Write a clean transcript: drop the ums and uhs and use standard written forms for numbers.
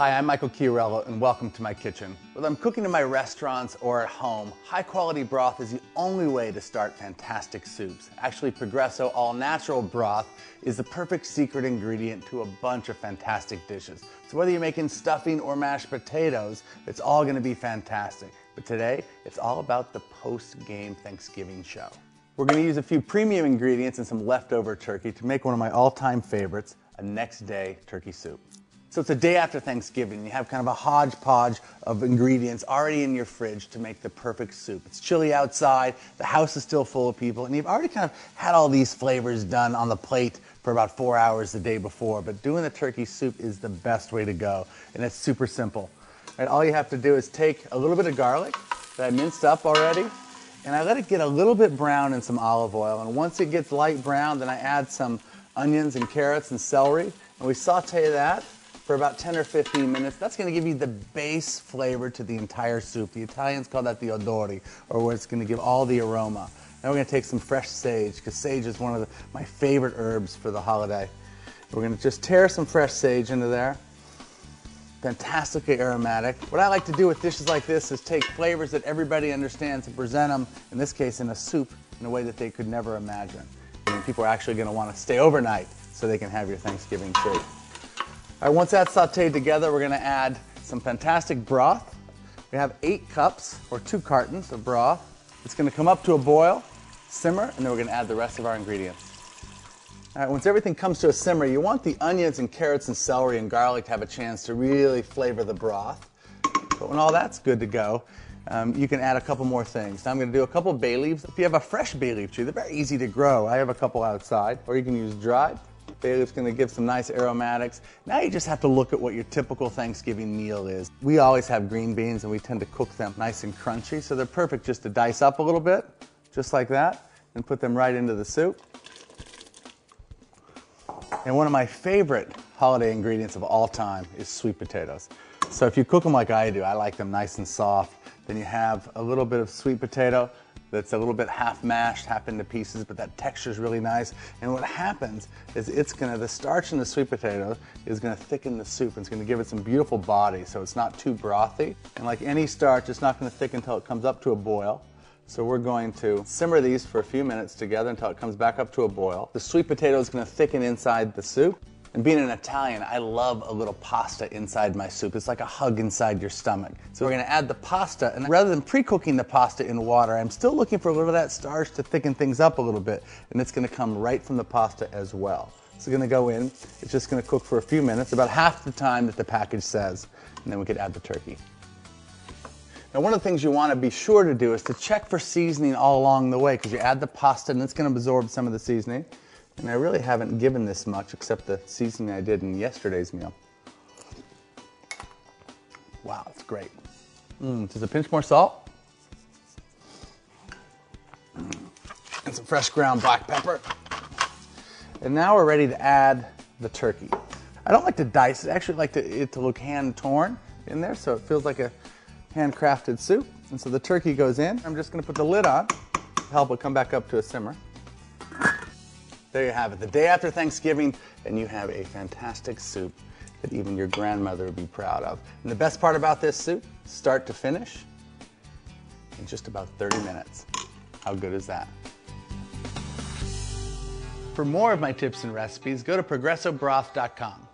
Hi, I'm Michael Chiarello and welcome to my kitchen. Whether I'm cooking in my restaurants or at home, high quality broth is the only way to start fantastic soups. Actually, Progresso all natural broth is the perfect secret ingredient to a bunch of fantastic dishes. So whether you're making stuffing or mashed potatoes, it's all gonna be fantastic. But today, it's all about the post-game Thanksgiving show. We're gonna use a few premium ingredients and some leftover turkey to make one of my all-time favorites, a next day turkey soup. So it's a day after Thanksgiving. You have kind of a hodgepodge of ingredients already in your fridge to make the perfect soup. It's chilly outside, the house is still full of people, and you've already kind of had all these flavors done on the plate for about 4 hours the day before. But doing the turkey soup is the best way to go, and it's super simple. Right, all you have to do is take a little bit of garlic that I minced up already, and I let it get a little bit brown in some olive oil. And once it gets light brown, then I add some onions and carrots and celery, and we saute that for about 10 or 15 minutes. That's going to give you the base flavor to the entire soup. The Italians call that the odori, or where it's going to give all the aroma. Now we're going to take some fresh sage, because sage is one of my favorite herbs for the holiday. We're going to just tear some fresh sage into there. Fantastically aromatic. What I like to do with dishes like this is take flavors that everybody understands and present them, in this case in a soup, in a way that they could never imagine. And people are actually going to want to stay overnight so they can have your Thanksgiving soup. All right, once that's sauteed together, we're going to add some fantastic broth. We have 8 cups, or 2 cartons of broth. It's going to come up to a boil, simmer, and then we're going to add the rest of our ingredients. All right, once everything comes to a simmer, you want the onions and carrots and celery and garlic to have a chance to really flavor the broth. But when all that's good to go, you can add a couple more things. Now I'm going to do a couple bay leaves. If you have a fresh bay leaf tree, they're very easy to grow. I have a couple outside, or you can use dried. Bay leaf's going to give some nice aromatics. Now you just have to look at what your typical Thanksgiving meal is. We always have green beans, and we tend to cook them nice and crunchy, so they're perfect just to dice up a little bit, just like that, and put them right into the soup. And one of my favorite holiday ingredients of all time is sweet potatoes. So if you cook them like I do, I like them nice and soft. Then you have a little bit of sweet potato that's a little bit half mashed, half into pieces, but that texture is really nice. And what happens is the starch in the sweet potato is gonna thicken the soup, and it's gonna give it some beautiful body, so it's not too brothy. And like any starch, it's not gonna thicken until it comes up to a boil. So we're going to simmer these for a few minutes together until it comes back up to a boil. The sweet potato is gonna thicken inside the soup. And being an Italian, I love a little pasta inside my soup. It's like a hug inside your stomach. So we're gonna add the pasta, and rather than pre-cooking the pasta in water, I'm still looking for a little of that starch to thicken things up a little bit, and it's gonna come right from the pasta as well. It's gonna go in, it's just gonna cook for a few minutes, about half the time that the package says, and then we could add the turkey. Now one of the things you wanna be sure to do is to check for seasoning all along the way, because you add the pasta and it's gonna absorb some of the seasoning. And I really haven't given this much except the seasoning I did in yesterday's meal. Wow, it's great. Just a pinch more salt. And some fresh ground black pepper. And now we're ready to add the turkey. I don't like to dice it. I actually like it to look hand-torn in there, so it feels like a handcrafted soup. And so the turkey goes in. I'm just going to put the lid on to help it come back up to a simmer. There you have it, the day after Thanksgiving, and you have a fantastic soup that even your grandmother would be proud of. And the best part about this soup, start to finish, in just about 30 minutes. How good is that? For more of my tips and recipes, go to progressobroth.com.